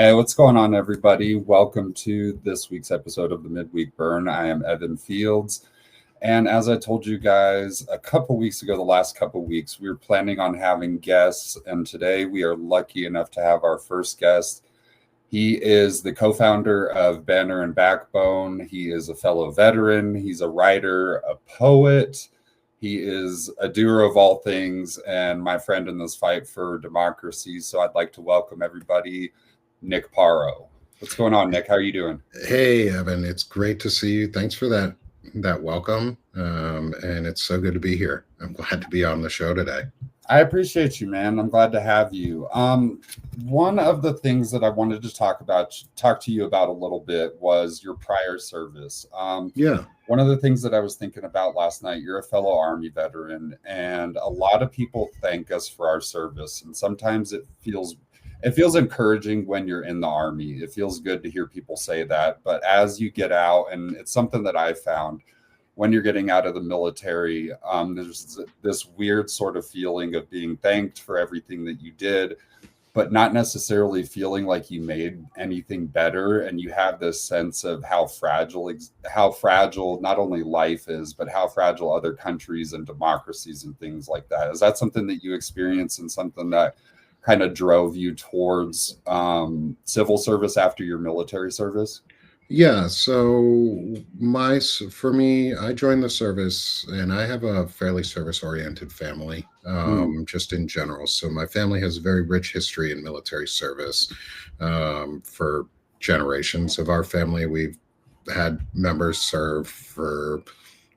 Hey, what's going on, everybody? Welcome to this week's episode of the Midweek Burn. I am Evan Fields. And as I told you guys a couple weeks ago, the last couple weeks, we were planning on having guests. And today we are lucky enough to have our first guest. He is the co-founder of Banner and Backbone. He is a fellow veteran. He's a writer, a poet. He is a doer of all things and my friend in this fight for democracy. So I'd like to welcome everybody, Nick Paro. What's going on, Nick? How are you doing? Hey, Evan. It's great to see you. Thanks for that welcome. And it's so good to be here. I'm glad to be on the show today. I appreciate you, man. I'm glad to have you. One of the things that I wanted to talk to you about a little bit was your prior service. One of the things that I was thinking about last night, you're a fellow Army veteran, and a lot of people thank us for our service. And sometimes it feels encouraging when you're in the Army. It feels good to hear people say that. But as you get out, and it's something that I found, when you're getting out of the military, there's this weird sort of feeling of being thanked for everything that you did, but not necessarily feeling like you made anything better. And you have this sense of how fragile not only life is, but how fragile other countries and democracies and things like that. Is that something that you experienced and something that kind of drove you towards civil service after your military service? Yeah. So for me, I joined the service and I have a fairly service oriented family, just in general. So my family has a very rich history in military service. For generations of our family, we've had members serve for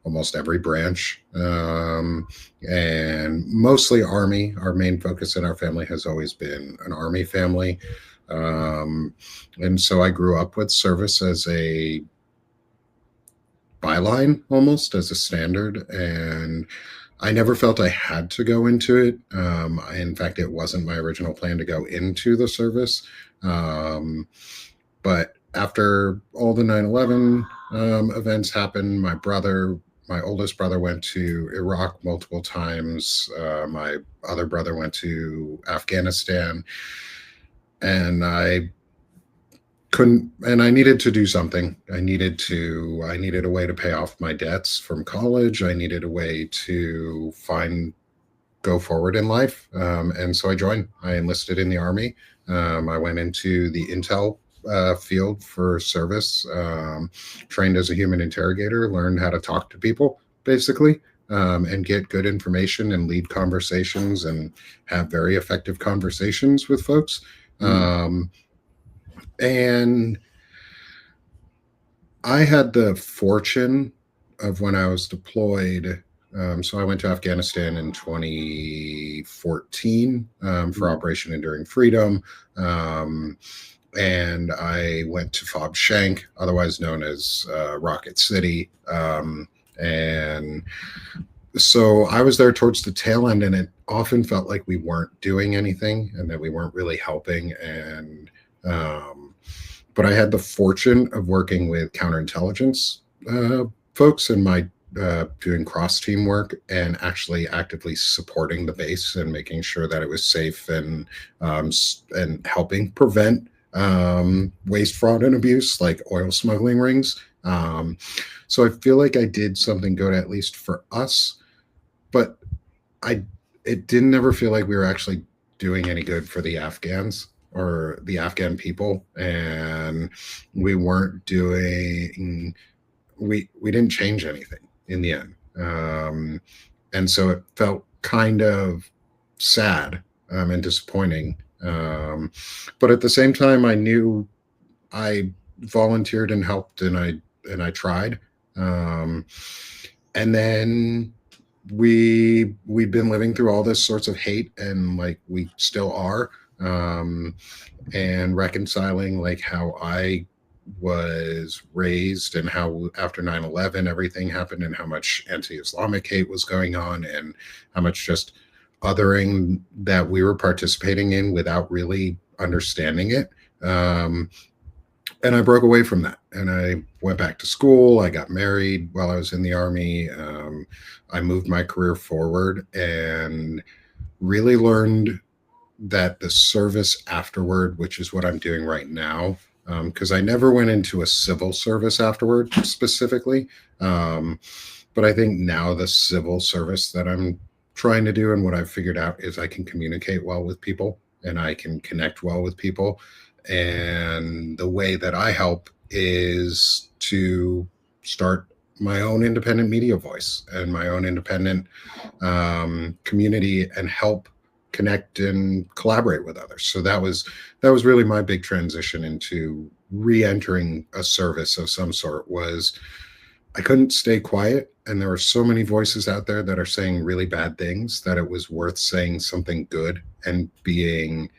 almost every branch, and mostly Army. Our main focus in our family has always been an Army family. And so I grew up with service as a byline, almost as a standard, and I never felt I had to go into it. In fact, it wasn't my original plan to go into the service. But after all the 9/11 events happened, my oldest brother went to Iraq multiple times. My other brother went to Afghanistan, and I needed to do something. I needed a way to pay off my debts from college. I needed a way to go forward in life. And so I enlisted in the Army. I went into the intel field for service, trained as a human interrogator, learned how to talk to people, basically, and get good information and lead conversations and have very effective conversations with folks. And I had the fortune of, when I was deployed, so I went to Afghanistan in 2014 for Operation Enduring Freedom. And I went to Fob Shank, otherwise known as Rocket City. And so I was there towards the tail end, and it often felt like we weren't doing anything and that we weren't really helping. And but I had the fortune of working with counterintelligence folks in my doing cross-team work and actually actively supporting the base and making sure that it was safe and helping prevent waste, fraud, and abuse like oil smuggling rings. So I feel like I did something good, at least for us, but it didn't ever feel like we were actually doing any good for the Afghans or the Afghan people. And we didn't change anything in the end. And so it felt kind of sad and disappointing. But at the same time, I knew I volunteered and helped, and I tried. And then we'd been living through all this sorts of hate, and like we still are, and reconciling like how I was raised and how after 9/11 everything happened, and how much anti-Islamic hate was going on, and how much just othering that we were participating in without really understanding it. And I broke away from that, and I went back to school. I got married while I was in the Army. I moved my career forward and really learned that the service afterward, which is what I'm doing right now, because I never went into a civil service afterward specifically. But I think now the civil service that I'm trying to do and what I've figured out is I can communicate well with people and I can connect well with people. And the way that I help is to start my own independent media voice and my own independent community and help connect and collaborate with others. So that was really my big transition into re-entering a service of some sort. Was I couldn't stay quiet, and there were so many voices out there that are saying really bad things that it was worth saying something good and being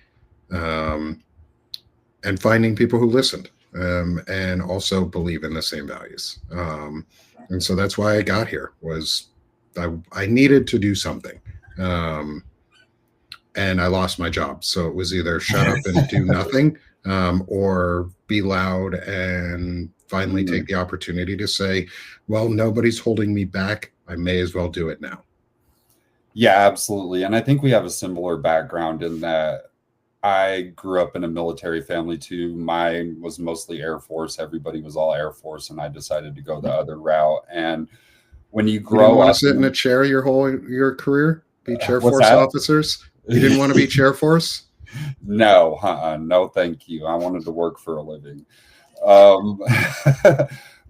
and finding people who listened and also believe in the same values. And so that's why I got here. Was I needed to do something. And I lost my job. So it was either shut up and do nothing, or be loud and finally take the opportunity to say, well, nobody's holding me back. I may as well do it now. Yeah, absolutely. And I think we have a similar background in that I grew up in a military family too. Mine was mostly Air Force. Everybody was all Air Force, and I decided to go the other route. And when you grow up, you want to sit in a chair your career, be Chair Force officers. You didn't want to be Chair Force? No, no, thank you. I wanted to work for a living.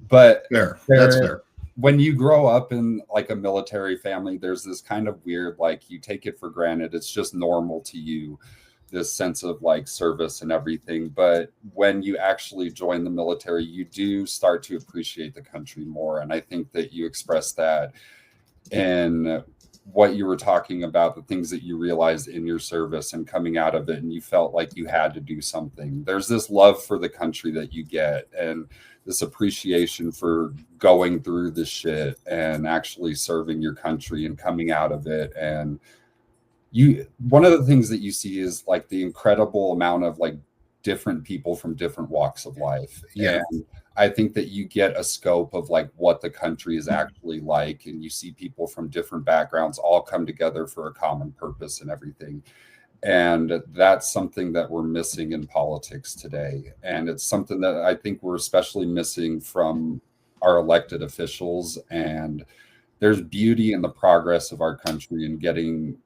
But that's fair. When you grow up in like a military family, there's this kind of weird, like you take it for granted. It's just normal to you, this sense of like service and everything. But when you actually join the military, you do start to appreciate the country more. And I think that you express that in what you were talking about, the things that you realized in your service and coming out of it, and you felt like you had to do something. There's this love for the country that you get, and this appreciation for going through this shit and actually serving your country and coming out of it. And one of the things that you see is like the incredible amount of like different people from different walks of life. Yeah. And I think that you get a scope of like what the country is actually like, and you see people from different backgrounds all come together for a common purpose and everything. And that's something that we're missing in politics today. And it's something that I think we're especially missing from our elected officials. And there's beauty in the progress of our country and getting,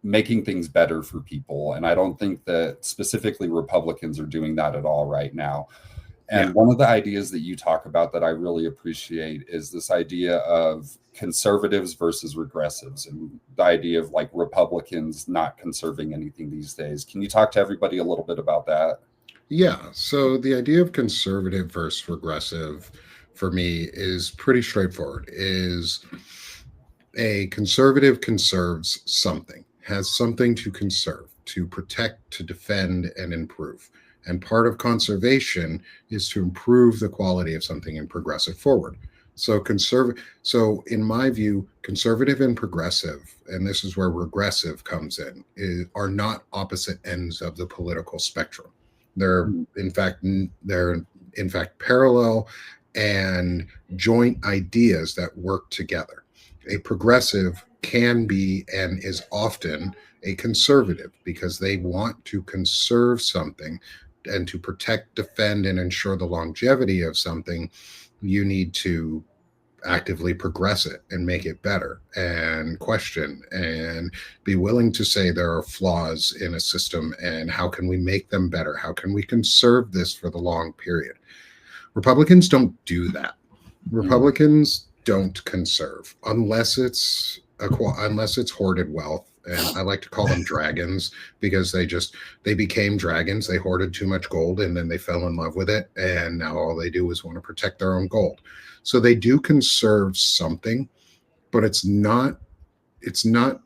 making things better for people. And I don't think that specifically Republicans are doing that at all right now. And one of the ideas that you talk about that I really appreciate is this idea of conservatives versus regressives, and the idea of like Republicans not conserving anything these days. Can you talk to everybody a little bit about that? Yeah. So the idea of conservative versus regressive for me is pretty straightforward. Is a conservative conserves something, has something to conserve, to protect, to defend, and improve. And part of conservation is to improve the quality of something and progress it forward. So in my view, conservative and progressive, and this is where regressive comes in, are not opposite ends of the political spectrum. They're in fact parallel and joint ideas that work together. A progressive can be and is often a conservative because they want to conserve something, and to protect, defend, and ensure the longevity of something. You need to actively progress it and make it better and question and be willing to say there are flaws in a system and how can we make them better? How can we conserve this for the long period? Republicans don't do that. Republicans don't conserve unless it's hoarded wealth. And I like to call them dragons because they became dragons. They hoarded too much gold and then they fell in love with it. And now all they do is want to protect their own gold. So they do conserve something, but it's not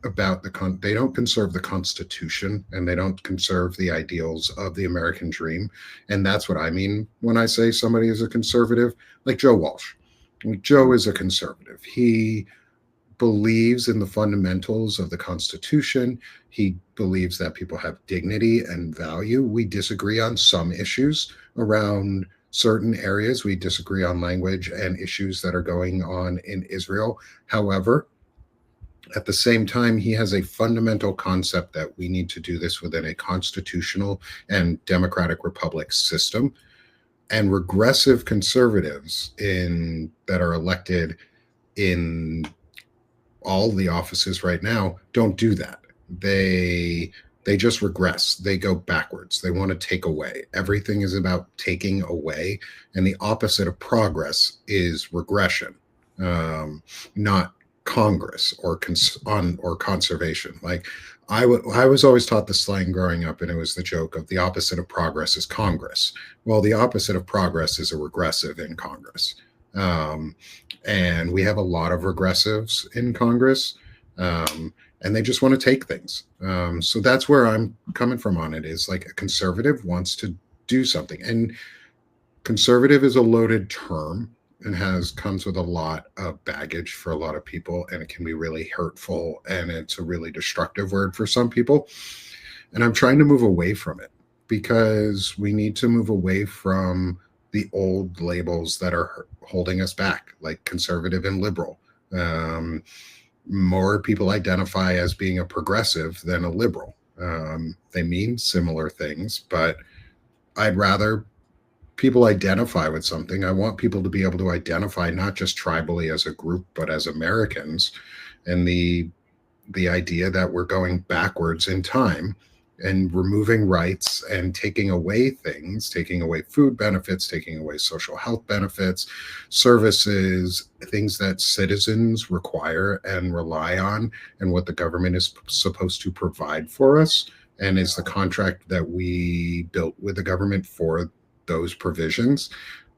about they don't conserve the Constitution, and they don't conserve the ideals of the American dream. And that's what I mean when I say somebody is a conservative, like Joe Walsh. Joe is a conservative. He believes in the fundamentals of the Constitution. He believes that people have dignity and value. We disagree on some issues around certain areas. We disagree on language and issues that are going on in Israel. However, At the same time, he has a fundamental concept that we need to do this within a constitutional and democratic republic system. And regressive conservatives that are elected in all the offices right now don't do that. They just regress. They go backwards. They want to take away. Everything is about taking away, and the opposite of progress is regression, not Congress or conservation. Like I was always taught the slang growing up, and it was the joke of the opposite of progress is Congress. Well, the opposite of progress is a regressive in Congress. And we have a lot of regressives in Congress, and they just want to take things. So that's where I'm coming from on it, is like a conservative wants to do something. And conservative is a loaded term and comes with a lot of baggage for a lot of people, and it can be really hurtful, and it's a really destructive word for some people. And I'm trying to move away from it, because we need to move away from the old labels that are holding us back, like conservative and liberal. More people identify as being a progressive than a liberal. They mean similar things, but I'd rather people identify with something. I want people to be able to identify not just tribally as a group, but as Americans. And the idea that we're going backwards in time and removing rights and taking away things, taking away food benefits, taking away social health benefits, services, things that citizens require and rely on, and what the government is supposed to provide for us, and is the contract that we built with the government for those provisions.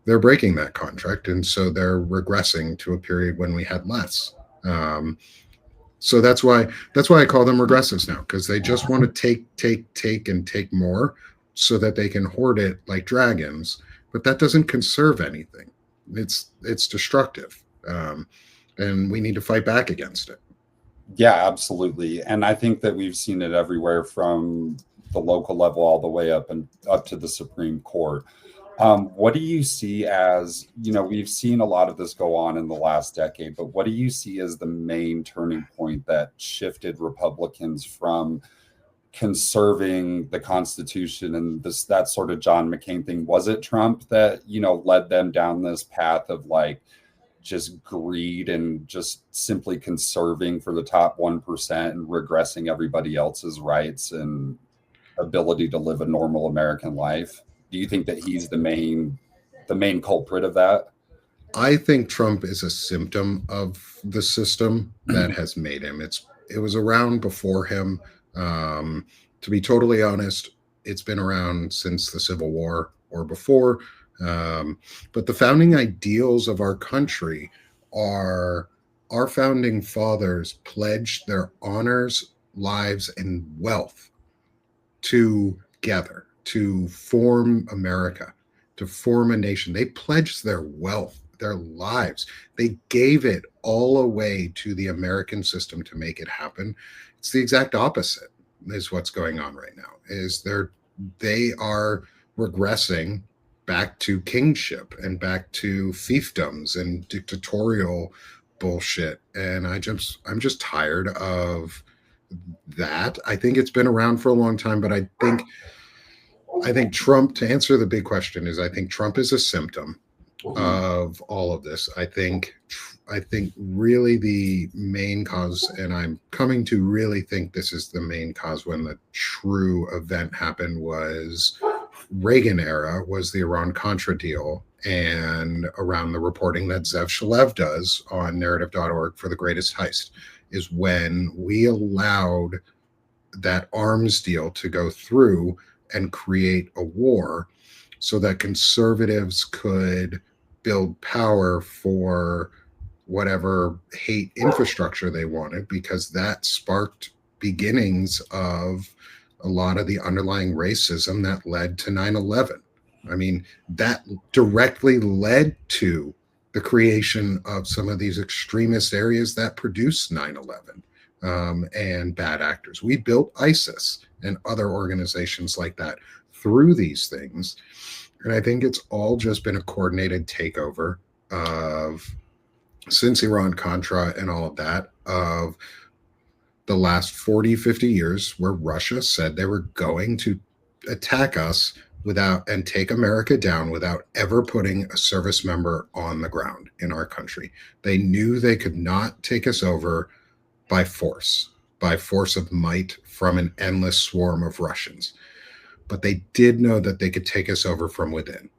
They're breaking that contract, and so they're regressing to a period when we had less. So that's why I call them regressives now, because they just want to take more so that they can hoard it like dragons. But that doesn't conserve anything. It's destructive, and we need to fight back against it. Yeah, absolutely. And I think that we've seen it everywhere, from the local level all the way up to the Supreme Court. What do you see as, we've seen a lot of this go on in the last decade, but what do you see as the main turning point that shifted Republicans from conserving the Constitution and that sort of John McCain thing? Was it Trump that, led them down this path of like just greed and just simply conserving for the top 1% and regressing everybody else's rights and ability to live a normal American life? Do you think that he's the main culprit of that? I think Trump is a symptom of the system that has made him. It was around before him. To be totally honest, it's been around since the Civil War or before. But the founding ideals of our country are our founding fathers pledged their honors, lives, and wealth together to form America, to form a nation. They pledged their wealth, their lives. They gave it all away to the American system to make it happen. It's the exact opposite is what's going on right now. They are regressing back to kingship and back to fiefdoms and dictatorial bullshit. And I'm just tired of that. I think it's been around for a long time, but I think Trump, to answer the big question, is I think Trump is a symptom of all of this. I think really the main cause, and I'm coming to really think this is the main cause when the true event happened, was Reagan era, was the Iran-Contra deal, and around the reporting that Zev Shalev does on narrative.org for The Greatest Heist, is when we allowed that arms deal to go through and create a war so that conservatives could build power for whatever hate infrastructure they wanted, because that sparked beginnings of a lot of the underlying racism that led to 9/11. I mean, that directly led to the creation of some of these extremist areas that produced 9/11 and bad actors. We built ISIS and other organizations like that through these things. And I think it's all just been a coordinated takeover of, since Iran-Contra and all of that, of the last 40, 50 years where Russia said they were going to attack us and take America down without ever putting a service member on the ground in our country. They knew they could not take us over by force of might from an endless swarm of Russians. But they did know that they could take us over from within,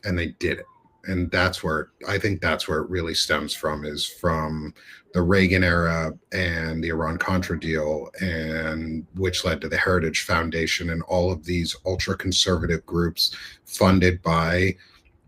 and they did it. And I think that's where it really stems from, is from the Reagan era and the Iran-Contra deal, and which led to the Heritage Foundation and all of these ultra-conservative groups funded by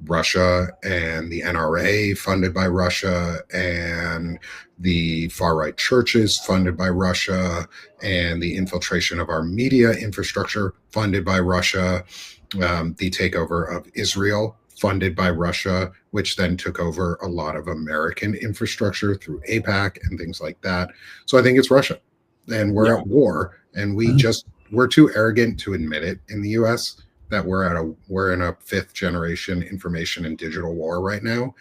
Russia, and the NRA funded by Russia, and the far-right churches funded by Russia, and the infiltration of our media infrastructure funded by Russia, the takeover of Israel funded by Russia, which then took over a lot of American infrastructure through AIPAC and things like that. So I think it's Russia, and we're at war, and we're too arrogant to admit it in the US that we're in a fifth generation information and digital war right now.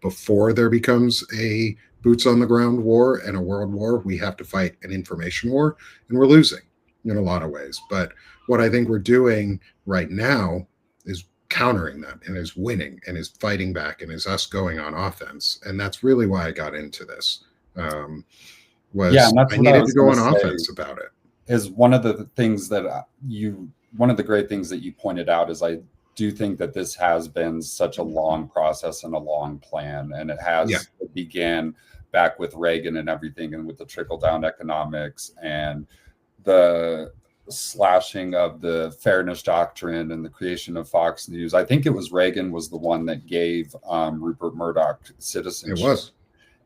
Before there becomes a boots on the ground war and a world war, we have to fight an information war, and we're losing in a lot of ways. But what I think we're doing right now is countering that, and is winning, and is fighting back, and is us going on offense. And that's really why I got into this. I needed to go on offense about it. Is one of the things that one of the great things that you pointed out is I do think that this has been such a long process and a long plan, and it began back with Reagan and everything, and with the trickle down economics and the slashing of the fairness doctrine and the creation of Fox News. I think it was Reagan was the one that gave Rupert Murdoch citizenship. It was.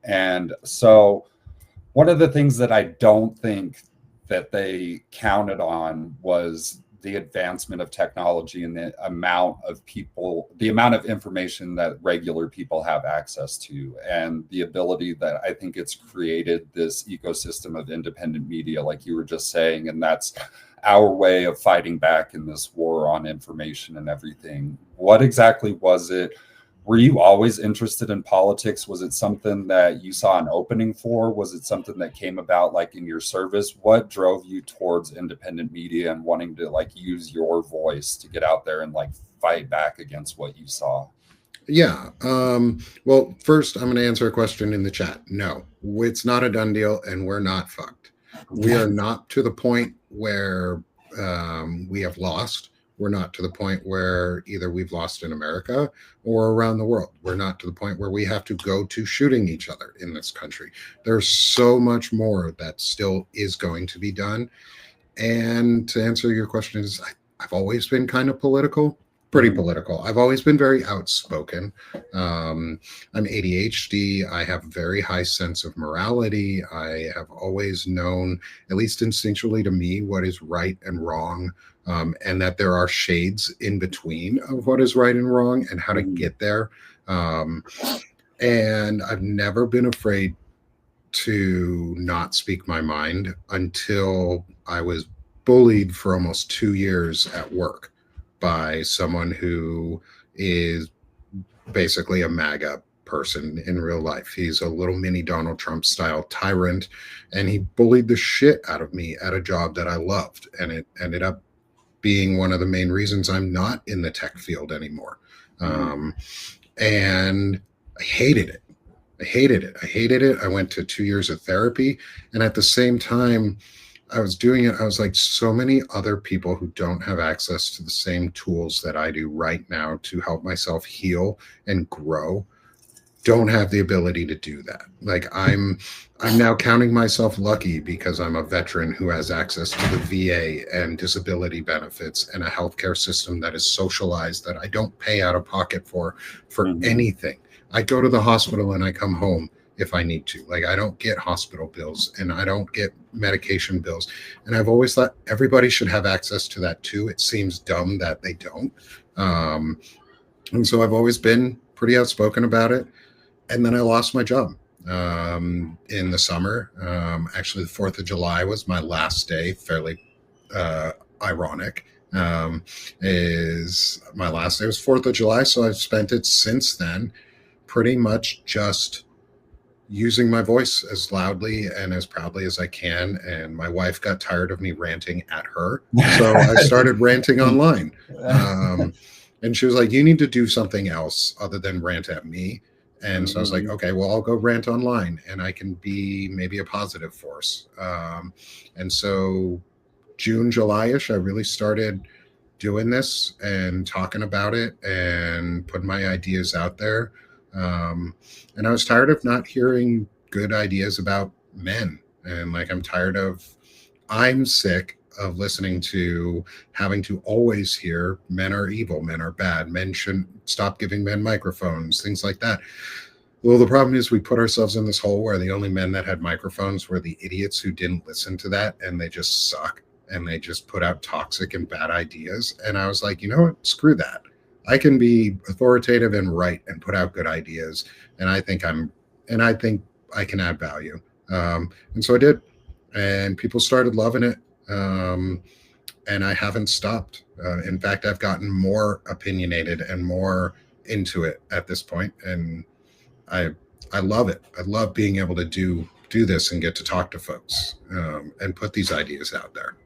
And so one of the things that I don't think that they counted on was the advancement of technology and the amount of information that regular people have access to, and the ability that I think it's created this ecosystem of independent media, like you were just saying. And that's our way of fighting back in this war on information and everything. What exactly was it? Were you always interested in politics? Was it something that you saw an opening for? Was it something that came about like in your service? What drove you towards independent media and wanting to like use your voice to get out there and like fight back against what you saw? Yeah. Well, first I'm going to answer a question in the chat. No, it's not a done deal, and we're not fucked. We are not to the point where we have lost. We're not to the point where either we've lost in America or around the world. We're not to the point where we have to go to shooting each other in this country. There's so much more that still is going to be done. And to answer your question, I've always been kind of pretty political. I've always been very outspoken. I'm ADHD. I have a very high sense of morality. I have always known, at least instinctually to me, what is right and wrong. And that there are shades in between of what is right and wrong and how to get there. And I've never been afraid to not speak my mind until I was bullied for almost 2 years at work by someone who is basically a MAGA person in real life. He's a little mini Donald Trump style tyrant, and he bullied the shit out of me at a job that I loved. And it ended up being one of the main reasons I'm not in the tech field anymore. And I hated it. I hated it. I went to 2 years of therapy. And at the same time I was doing it, I was like, so many other people who don't have access to the same tools that I do right now to help myself heal and grow don't have the ability to do that. Like I'm now counting myself lucky because I'm a veteran who has access to the VA and disability benefits and a healthcare system that is socialized, that I don't pay out of pocket for anything. I go to the hospital and I come home if I need to. Like I don't get hospital bills and I don't get medication bills. And I've always thought everybody should have access to that too. It seems dumb that they don't. And so I've always been pretty outspoken about it. And then I lost my job in the summer. Actually, the 4th of July was my last day. Fairly ironic. Is my last day was 4th of July. So I've spent it since then pretty much just using my voice as loudly and as proudly as I can. And my wife got tired of me ranting at her. So I started ranting online. And she was like, you need to do something else other than rant at me. And so I was like, okay, well, I'll go rant online and I can be maybe a positive force. And so June, July-ish, I really started doing this and talking about it and putting my ideas out there. And I was tired of not hearing good ideas about men. And like, I'm sick of listening to having to always hear men are evil, men are bad, men shouldn't, stop giving men microphones, things like that. Well, the problem is we put ourselves in this hole where the only men that had microphones were the idiots who didn't listen to that, and they just suck and they just put out toxic and bad ideas. And I was like, you know what? Screw that. I can be authoritative and right and put out good ideas. And I think I can add value. And so I did, and people started loving it. And I haven't stopped. In fact, I've gotten more opinionated and more into it at this point. And I love it. I love being able to do this and get to talk to folks and put these ideas out there.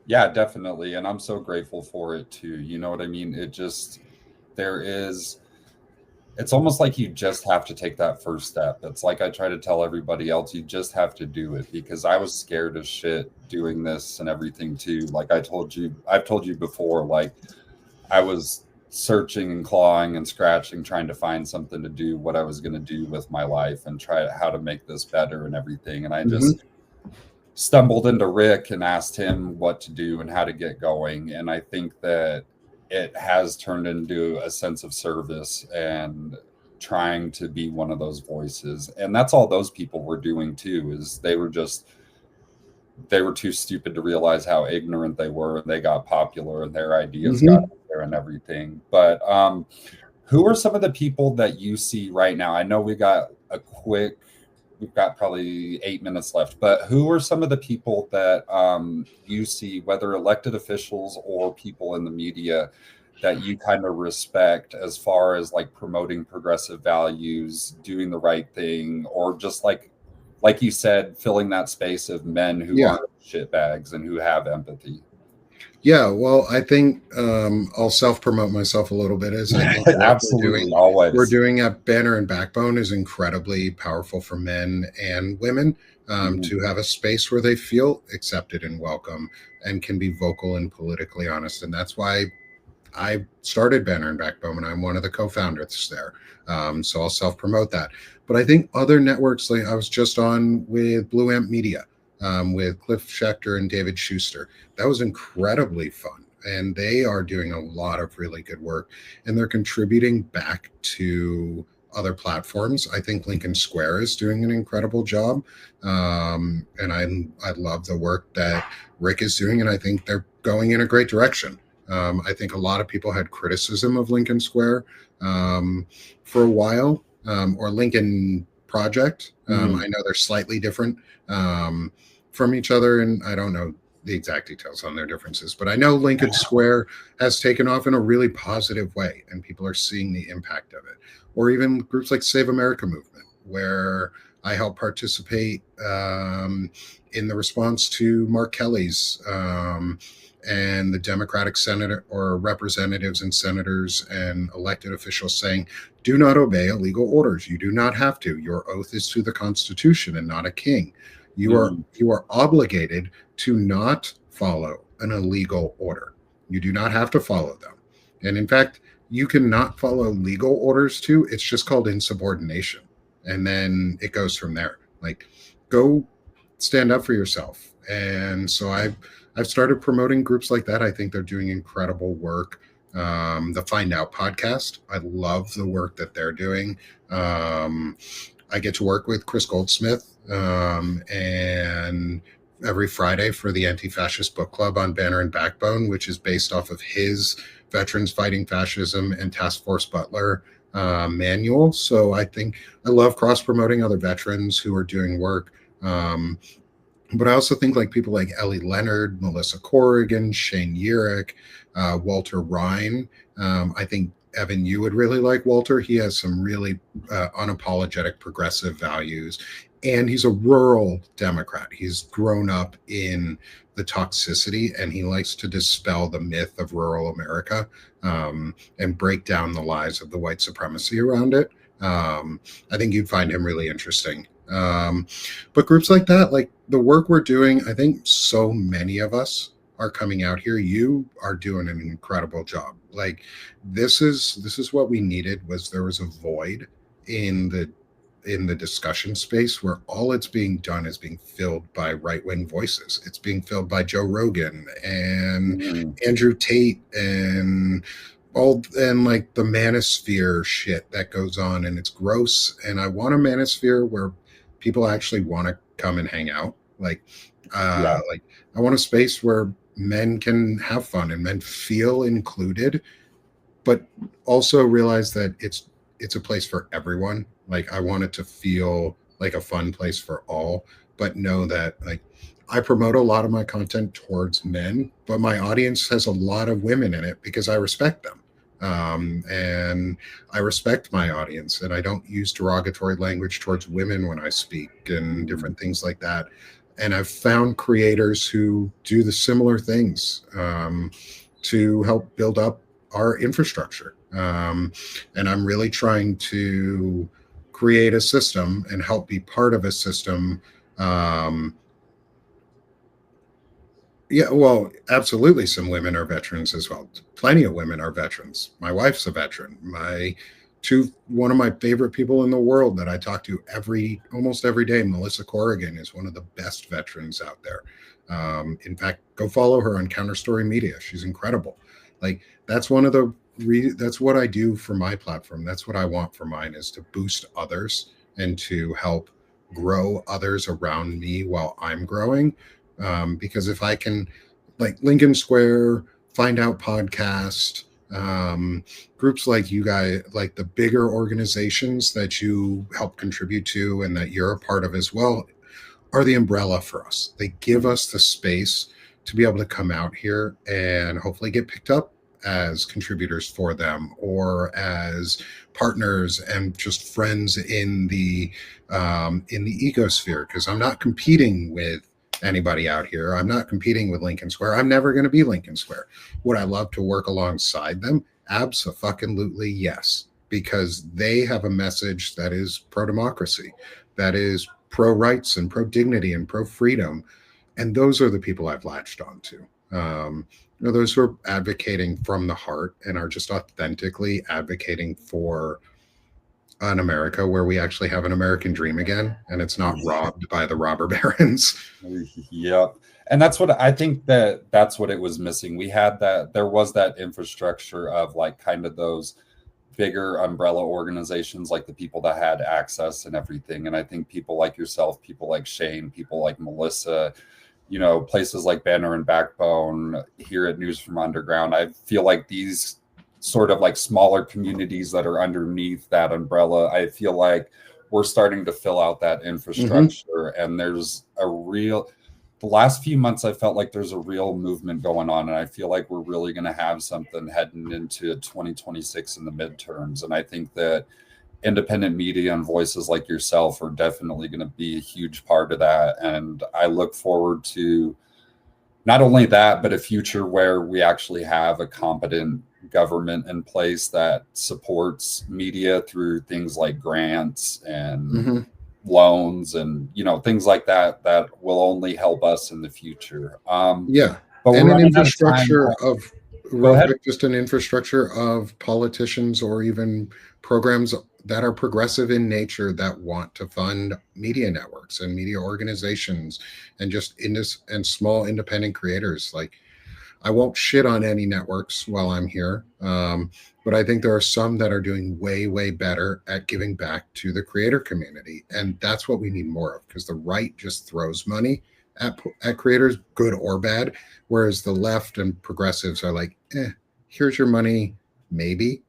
Yeah, definitely. And I'm so grateful for it too. You know what I mean? It's almost like you just have to take that first step. It's like I try to tell everybody else, you just have to do it, because I was scared as shit doing this and everything too. Like I've told you before, like I was searching and clawing and scratching, trying to find something to do, what I was going to do with my life and try how to make this better and everything. And I just stumbled into Rick and asked him what to do and how to get going. And I think that it has turned into a sense of service and trying to be one of those voices. And that's all those people were doing too, is they were too stupid to realize how ignorant they were. And they got popular and their ideas got out there and everything. But who are some of the people that you see right now? I know we've got probably 8 minutes left, but who are some of the people that you see, whether elected officials or people in the media, that you kind of respect as far as like promoting progressive values, doing the right thing, or just like you said, filling that space of men who aren't shitbags and who have empathy? Yeah, well, I think I'll self-promote myself a little bit, as I think Absolutely, we're doing at Banner and Backbone is incredibly powerful for men and women to have a space where they feel accepted and welcome and can be vocal and politically honest. And that's why I started Banner and Backbone, and I'm one of the co-founders there. So I'll self-promote that. But I think other networks, like I was just on with Blue Amp Media, with Cliff Schechter and David Schuster. That was incredibly fun. And they are doing a lot of really good work, and they're contributing back to other platforms. I think Lincoln Square is doing an incredible job. And I love the work that Rick is doing, and I think they're going in a great direction. I think a lot of people had criticism of Lincoln Square for a while, or Lincoln Project. I know they're slightly different from each other, and I don't know the exact details on their differences, but I know Lincoln Square has taken off in a really positive way, and people are seeing the impact of it. Or even groups like Save America Movement, where I helped participate in the response to Mark Kelly's and the Democratic senator or representatives and senators and elected officials saying, do not obey illegal orders. You do not have to. Your oath is to the Constitution and not a king. You are obligated to not follow an illegal order. You do not have to follow them. And in fact, you cannot follow legal orders too. It's just called insubordination. And then it goes from there. Like, go stand up for yourself. And so I've started promoting groups like that. I think they're doing incredible work. The Find Out podcast, I love the work that they're doing. I get to work with Chris Goldsmith and every Friday for the Anti-Fascist Book Club on Banner and Backbone, which is based off of his Veterans Fighting Fascism and Task Force Butler manual. So I think I love cross-promoting other veterans who are doing work. But I also think like people like Ellie Leonard, Melissa Corrigan, Shane Yerrick, Walter Ryan. I think Evan, you would really like Walter. He has some really unapologetic progressive values, and he's a rural Democrat. He's grown up in the toxicity, and he likes to dispel the myth of rural America and break down the lies of the white supremacy around it. I think you'd find him really interesting. But groups like that, like the work we're doing, I think so many of us are coming out here. You are doing an incredible job. Like this is what we needed. There was a void in the discussion space where all it's being done is being filled by right-wing voices. It's being filled by Joe Rogan and Andrew Tate and like the manosphere shit that goes on, and it's gross. And I want a manosphere where people actually want to come and hang out. Like I want a space where men can have fun and men feel included, but also realize that it's a place for everyone. Like I want it to feel like a fun place for all, but know that like I promote a lot of my content towards men, but my audience has a lot of women in it because I respect them. And I respect my audience, and I don't use derogatory language towards women when I speak and different things like that. And I've found creators who do the similar things to help build up our infrastructure. And I'm really trying to create a system and help be part of a system. Yeah, well, absolutely. Some women are veterans as well. Plenty of women are veterans. My wife's a veteran. One of my favorite people in the world that I talk to almost every day, Melissa Corrigan, is one of the best veterans out there. In fact, go follow her on Counter Story Media. She's incredible. Like that's that's what I do for my platform. That's what I want for mine, is to boost others and to help grow others around me while I'm growing. Because if I can, like Lincoln Square, Find Out Podcast, groups like you guys, like the bigger organizations that you help contribute to and that you're a part of as well, are the umbrella for us. They give us the space to be able to come out here and hopefully get picked up as contributors for them or as partners and just friends in the ecosphere. Because I'm not competing with anybody out here. I'm not competing with Lincoln Square. I'm never going to be Lincoln Square. Would I love to work alongside them? Abso-fucking-lutely yes, because they have a message that is pro-democracy, that is pro-rights and pro-dignity and pro-freedom. And those are the people I've latched onto. Those who are advocating from the heart and are just authentically advocating for an America where we actually have an American dream again, and it's not robbed by the robber barons. Yep. And that's what I think that's what it was missing. There was that infrastructure of like kind of those bigger umbrella organizations, like the people that had access and everything. And I think people like yourself, people like Shane, people like Melissa, places like Banner and Backbone here at News from Underground, I feel like these sort of like smaller communities that are underneath that umbrella, I feel like we're starting to fill out that infrastructure. And there's the last few months, I felt like there's a real movement going on. And I feel like we're really going to have something heading into 2026 in the midterms. And I think that independent media and voices like yourself are definitely going to be a huge part of that. And I look forward to not only that, but a future where we actually have a competent government in place that supports media through things like grants and loans and things like that will only help us in the future. But and an infrastructure an infrastructure of politicians or even programs that are progressive in nature that want to fund media networks and media organizations and and small independent creators. Like, I won't shit on any networks while I'm here, but I think there are some that are doing way, way better at giving back to the creator community. And that's what we need more of, because the right just throws money at creators, good or bad, whereas the left and progressives are like, here's your money, maybe,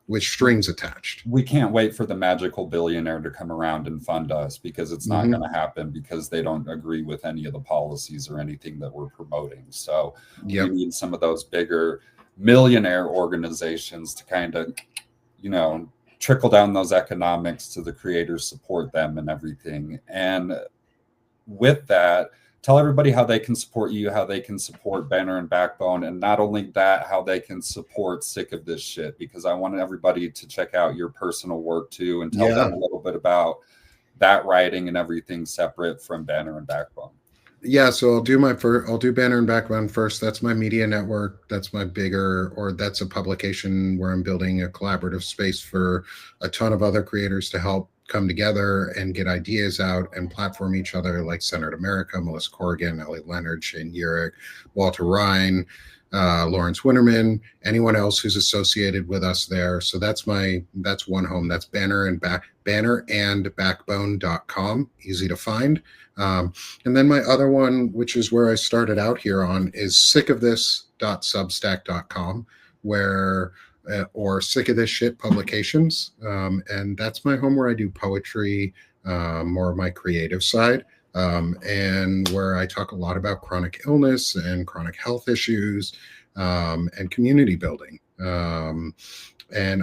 with strings attached. We can't wait for the magical billionaire to come around and fund us, because it's not going to happen, because they don't agree with any of the policies or anything that we're promoting. So we need some of those bigger millionaire organizations to kind of, trickle down those economics to the creators, support them and everything. And with that, tell everybody how they can support you, how they can support Banner and Backbone, and not only that, how they can support Sick of This Shit, because I want everybody to check out your personal work too and tell them a little bit about that writing and everything separate from Banner and Backbone. Yeah, so I'll do Banner and Backbone first. That's my media network. That's that's a publication where I'm building a collaborative space for a ton of other creators to help come together and get ideas out and platform each other, like Centered America, Melissa Corrigan, Ellie Leonard, Shane Urich, Walter Ryan, Lawrence Winterman, anyone else who's associated with us there. So that's one home. That's bannerandbackbone.com, easy to find. And then my other one, which is where I started out here on, is sickofthis.substack.com, or Sick of This Shit Publications. And that's my home where I do poetry, more of my creative side, and where I talk a lot about chronic illness and chronic health issues, and community building. And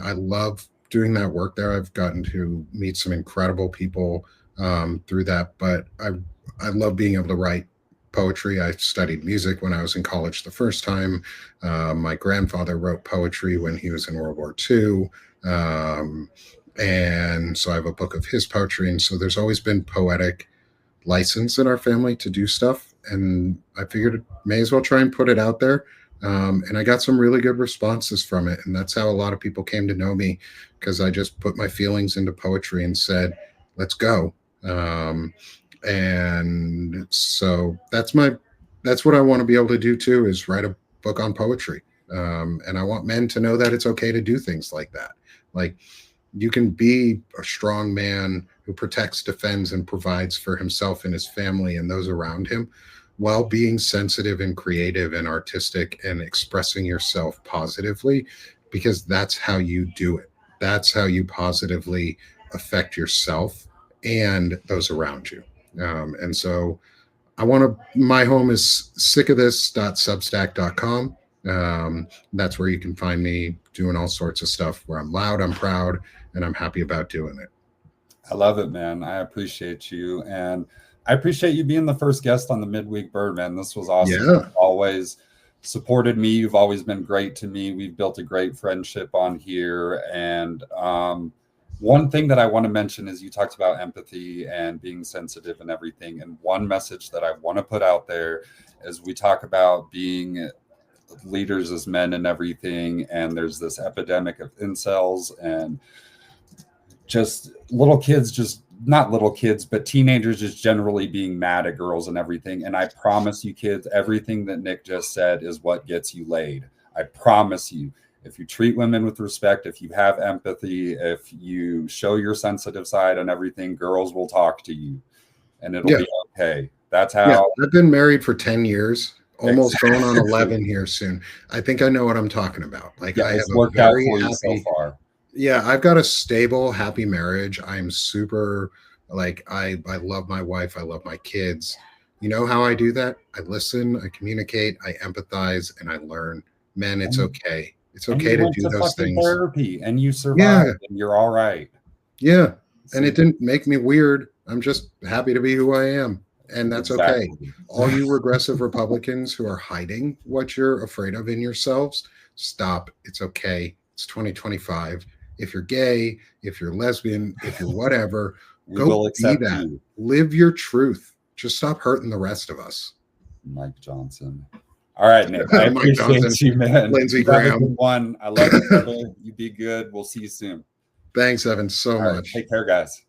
I love doing that work there. I've gotten to meet some incredible people through that, but I love being able to write poetry. I studied music when I was in college the first time. My grandfather wrote poetry when he was in World War II. And so I have a book of his poetry. And so there's always been poetic license in our family to do stuff. And I figured may as well try and put it out there. And I got some really good responses from it. And that's how a lot of people came to know me, because I just put my feelings into poetry and said, let's go. And so that's what I want to be able to do too, is write a book on poetry. And I want men to know that it's okay to do things like that. Like, you can be a strong man who protects, defends, and provides for himself and his family and those around him, while being sensitive and creative and artistic and expressing yourself positively, because that's how you do it. That's how you positively affect yourself and those around you. And so my home is sickofthis.substack.com. That's where you can find me doing all sorts of stuff where I'm loud, I'm proud, and I'm happy about doing it. I love it, man. I appreciate you. And I appreciate you being the first guest on the Midweek Bird, man. This was awesome. Yeah. You've always supported me. You've always been great to me. We've built a great friendship on here. And one thing that I want to mention is you talked about empathy and being sensitive and everything. And one message that I want to put out there is we talk about being leaders as men and everything. And there's this epidemic of incels and just little kids, not little kids, but teenagers just generally being mad at girls and everything. And I promise you kids, everything that Nick just said is what gets you laid. I promise you. If you treat women with respect, if you have empathy, if you show your sensitive side and everything, girls will talk to you and it'll be okay. That's how. Yeah, I've been married for 10 years, almost going on 11 here soon. I think I know what I'm talking about. Like, I have worked out for you so far. Yeah, I've got a stable, happy marriage. I'm super, I love my wife. I love my kids. You know how I do that? I listen, I communicate, I empathize, and I learn. Men, it's okay. It's okay to do those things. Therapy, and you survived, and you're all right. Yeah, and it didn't make me weird. I'm just happy to be who I am, and that's okay. All you regressive Republicans who are hiding what you're afraid of in yourselves, stop. It's okay. It's 2025. If you're gay, if you're lesbian, if you're whatever, go be that. You. Live your truth. Just stop hurting the rest of us. Mike Johnson. All right, Nick. I appreciate you, man. Lindsey Graham. I love you, brother. You be good. We'll see you soon. Thanks, Evan, so much. Take care, guys.